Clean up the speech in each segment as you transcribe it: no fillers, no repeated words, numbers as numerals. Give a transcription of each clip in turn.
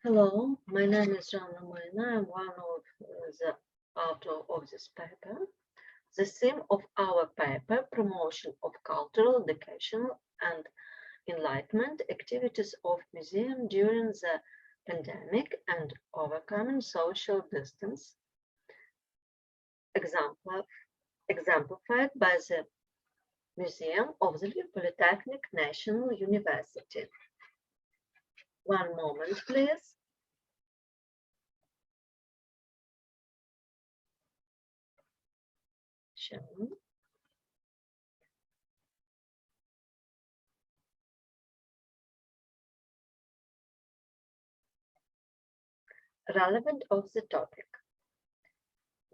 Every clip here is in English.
Hello, my name is Zhanna. I'm one of the author of this paper. The theme of our paper, promotion of cultural, educational and enlightenment activities of museum during the pandemic and overcoming social distance, exemplified by the Museum of the Lviv Polytechnic National University. One moment, please. Sure. Relevant of the topic.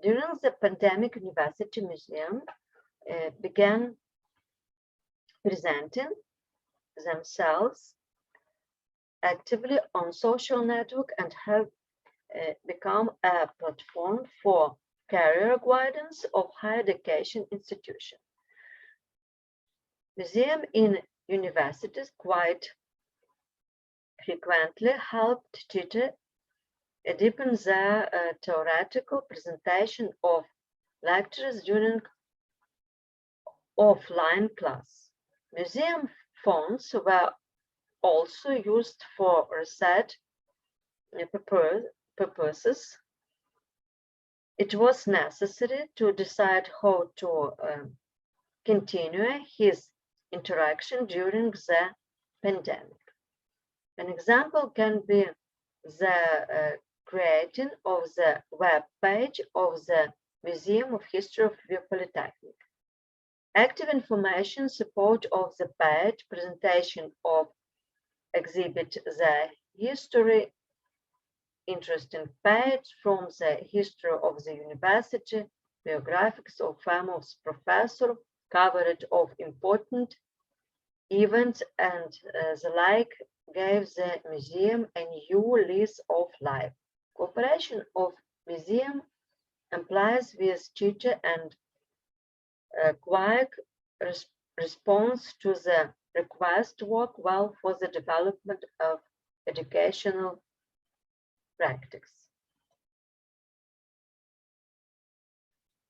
During the pandemic, University Museum began presenting themselves actively on social network and have become a platform for career guidance of higher education institutions. Museums in universities quite frequently helped teachers deepen their theoretical presentation of lectures during offline class. Museum funds were also used for research purposes. It was necessary to decide how to continue his interaction during the pandemic. An example can be the creating of the web page of the Museum of History of Lviv Polytechnic. Active information support of the page, presentation of exhibit the history, interesting page from the history of the university, biographies of famous professors, coverage of important events, and the like gave the museum a new lease of life. Cooperation of museum implies with teacher and quick response to the request work well for the development of educational practice.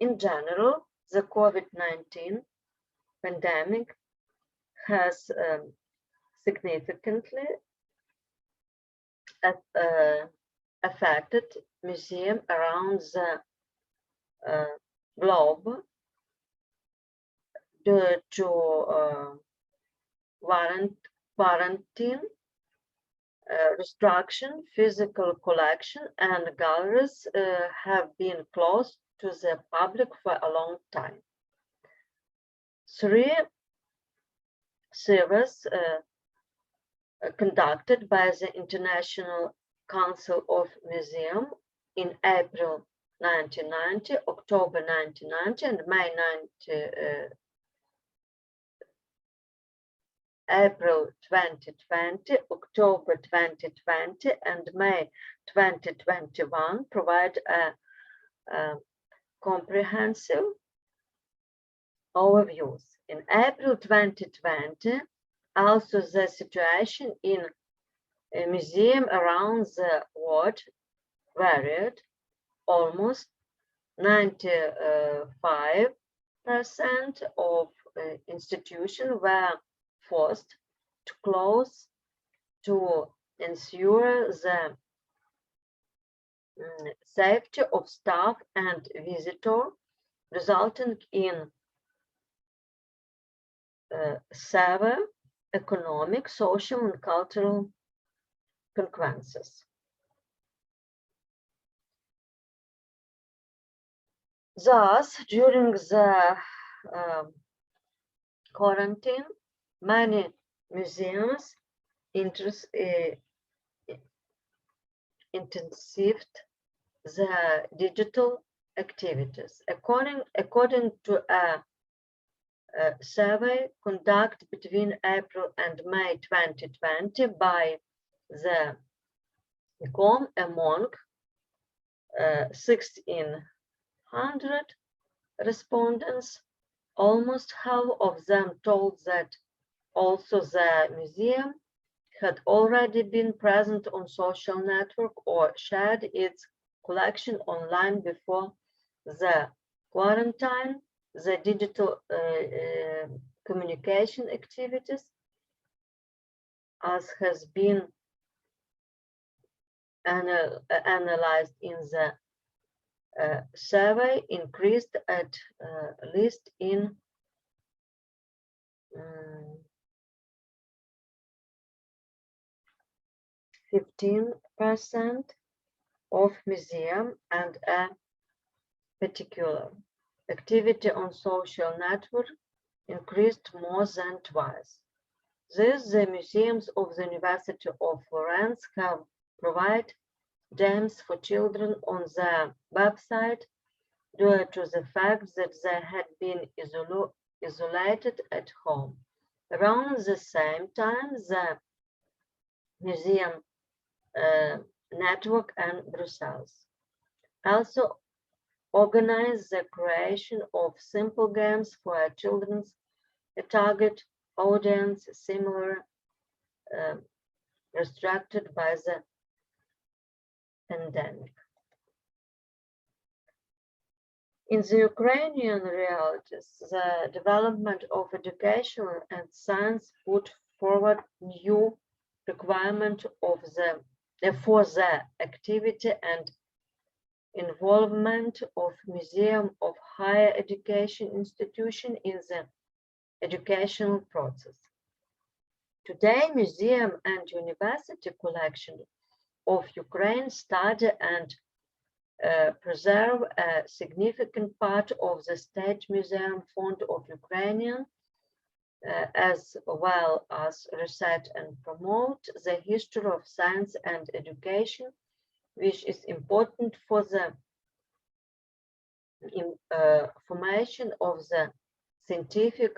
In general, the COVID-19 pandemic has significantly affected museums around the globe due to quarantine, restriction, physical collection, and galleries have been closed to the public for a long time. 3 surveys conducted by the International Council of Museums in April 1990, October 1990, and May 90, April 2020, October 2020, and May 2021 provide a comprehensive overviews. In April 2020, also the situation in a museum around the world varied. Almost 95% of institutions were forced to close to ensure the safety of staff and visitors, resulting in severe economic, social, and cultural consequences. Thus, during the quarantine, many museums intensified the digital activities. According to a survey conducted between April and May 2020 by the ICOM among 1,600 respondents, almost half of them told that also the museum had already been present on social network or shared its collection online before the quarantine. The digital communication activities, as has been analyzed in the survey, increased at least in 15% of museum, and a particular activity on social network increased more than twice. This, the museums of the University of Florence have provided games for children on their website due to the fact that they had been isolated at home. Around the same time, the museum network and Brussels also organized the creation of simple games for children's a target audience similar restricted by the pandemic. In the Ukrainian realities, the development of education and science put forward new requirement of for the activity and involvement of museum of higher education institution in the educational process. Today, museum and university collection of Ukraine study and preserve a significant part of the State Museum Fund of Ukrainian, as well as research and promote the history of science and education, which is important for the formation of the scientific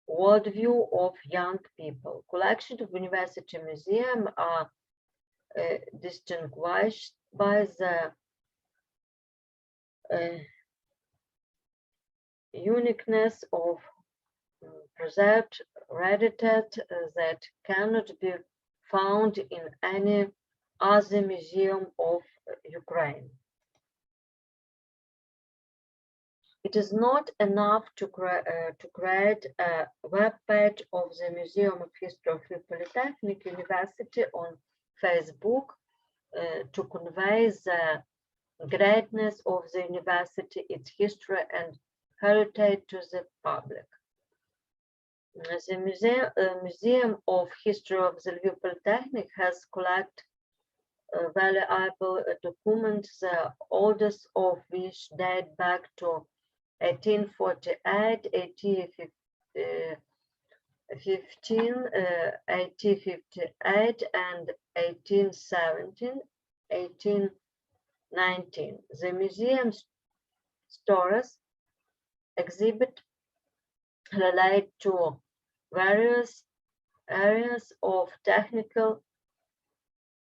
worldview of young people. Collections of university museum are distinguished by the uniqueness of preserved rarities that cannot be found in any other museum of Ukraine. It is not enough to create a web page of the Museum of History of the Polytechnic University on Facebook to convey the greatness of the university, its history and heritage to the public. The Museum of History of the Lviv Polytechnic has collected valuable documents, the oldest of which date back to 1848, 1858, and 1817, 1819. The museum's stories exhibit relate to various areas of technical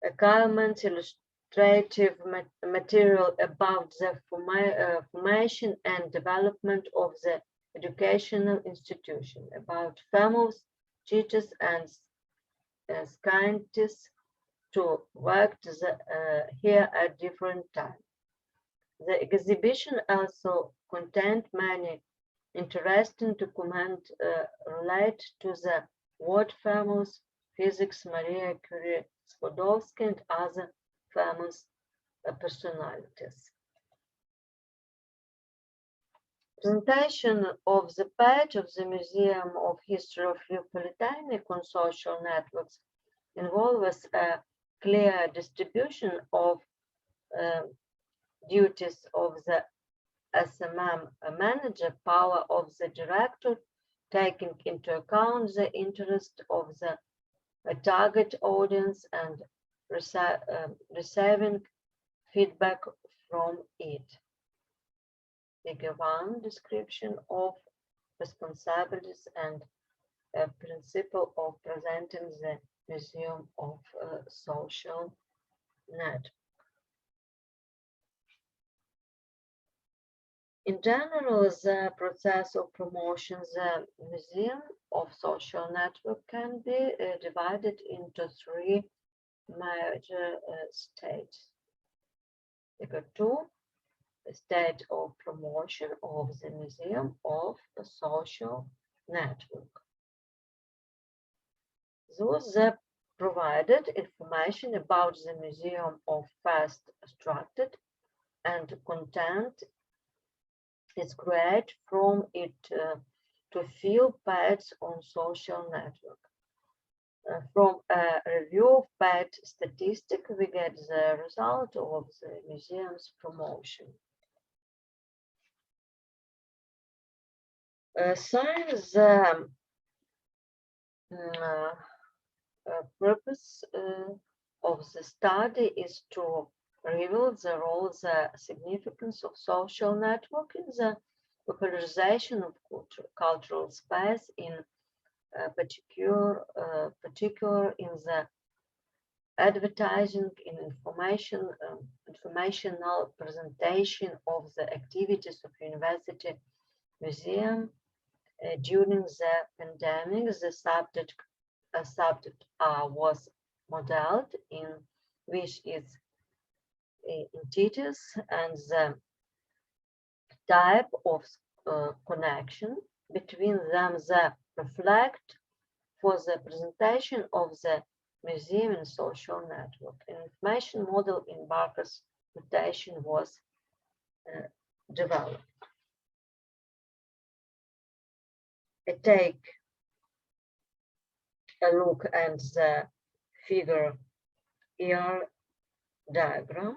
achievements, illustrative material about the formation and development of the educational institution, about famous teachers and scientists who worked here at different times. The exhibition also contained many interesting documents related to the world famous physics Maria Curie Skłodowska and other famous personalities. Presentation of the page of the Museum of History of Lviv Polytechnic on social networks involves a clear distribution of duties of the SMM manager, power of the director, taking into account the interest of the target audience and receiving feedback from it. Figure 1, description of responsibilities and a principle of presenting the Museum of Social Net. In general, the process of promotion, the museum of social network can be divided into three major stages. Figure 2, the stage of promotion of the museum of a social network. Thus, the provided information about the museum of first structured and content is created from it to fill pages on social network. From a review of page statistics, we get the result of the museum's promotion. Since the purpose of the study is to reveal the role, the significance of social network in the popularization of cultural space, in particular in the advertising, in informational presentation of the activities of university museum during the pandemic. The subject was modeled in which is entities and the type of connection between them that reflect for the presentation of the museum and social network. An information model in Barker's notation was developed. I take a look at the figure here diagram.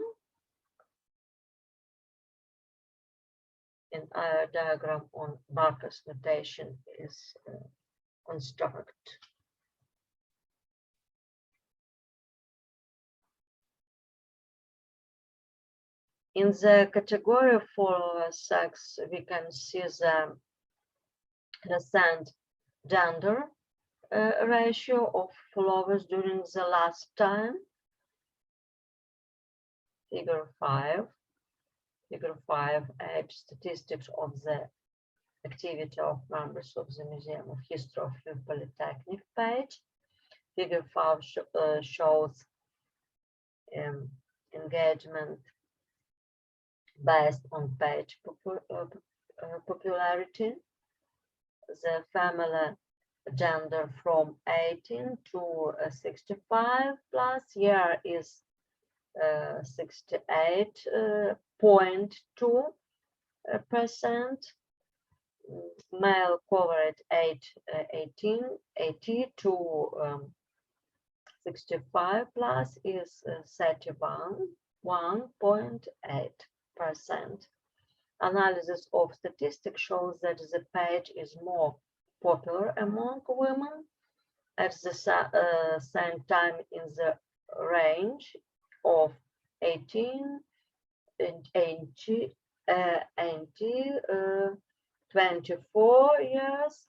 And our diagram on Barker's notation is constructed. In the category for sex, we can see the recent gender ratio of followers during the last time. Figure 5. Figure 5 adds statistics of the activity of members of the Museum of History of Lviv Polytechnic page. Figure 5 shows engagement based on page popularity. The family gender from 18 to 65 plus year is 68.2%. Male covered age 80 to 65 plus is 31.8%. Analysis of statistics shows that the page is more popular among women at the same time in the range of 18 and 24 years,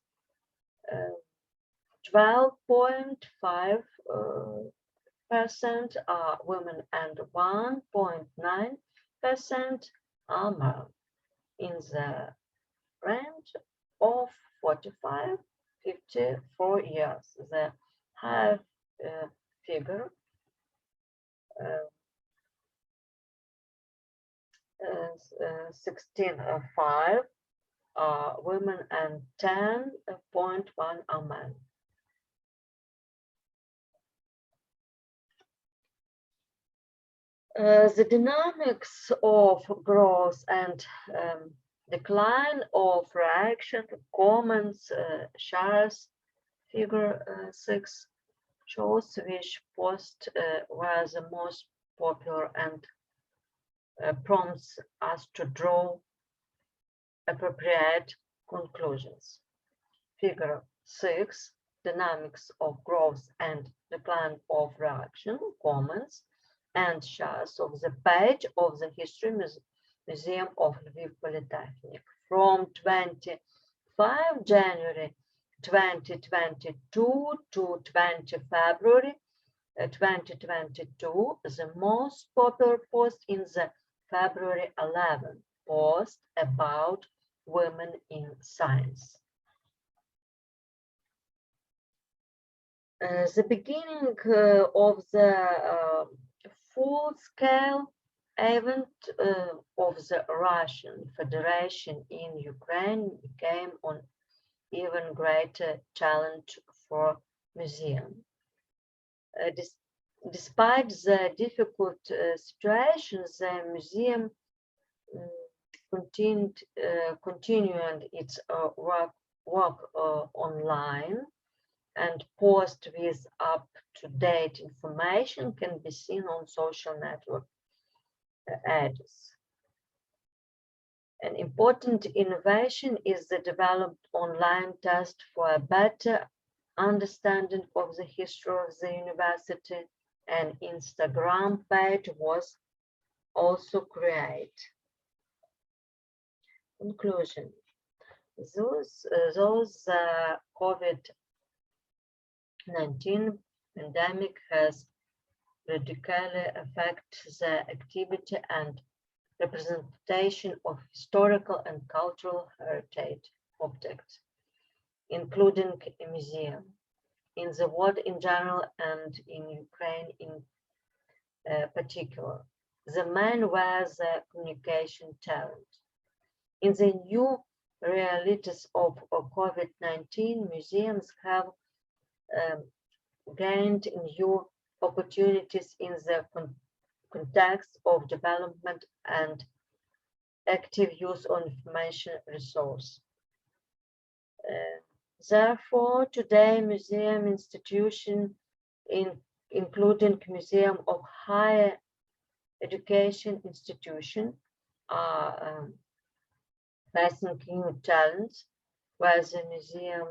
12.5% are women and 1.9% are men. In the range of 45-54 years, the higher figure 16.5 are women and 10.1 are men. The dynamics of growth and decline of reaction, comments, shares, figure 6 shows which posts were the most popular and prompts us to draw appropriate conclusions. Figure 6, dynamics of growth and decline of reaction, comments, and shares of the page of the History Museum of Lviv Polytechnic from 25 January 2022 to 20 February 2022. The most popular post in the February 11 posts about women in science. The beginning of the full-scale event of the Russian Federation in Ukraine became an even greater challenge for museum. Despite the difficult situation, the museum continued its work online, and posts with up-to-date information can be seen on social network ads. An important innovation is the developed online test for a better understanding of the history of the university. An Instagram page was also created. Conclusion. Those COVID-19 pandemic has radically affected the activity and representation of historical and cultural heritage objects, including a museum, in the world in general and in Ukraine in particular. The main was the communication talent. In the new realities of COVID-19, museums have gained new opportunities in the context of development and active use of information resource. Therefore, today museum institutions, including museum of higher education institution, are facing new challenges, where the museum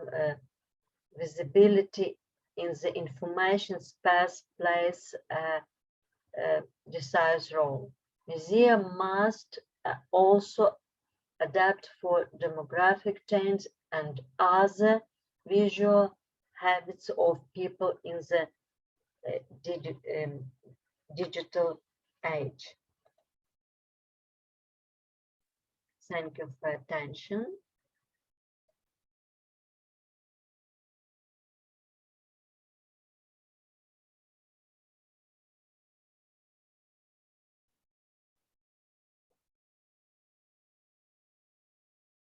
visibility in the information space plays a decisive role. Museum must also adapt for demographic change and other visual habits of people in the digital age. Thank you for attention.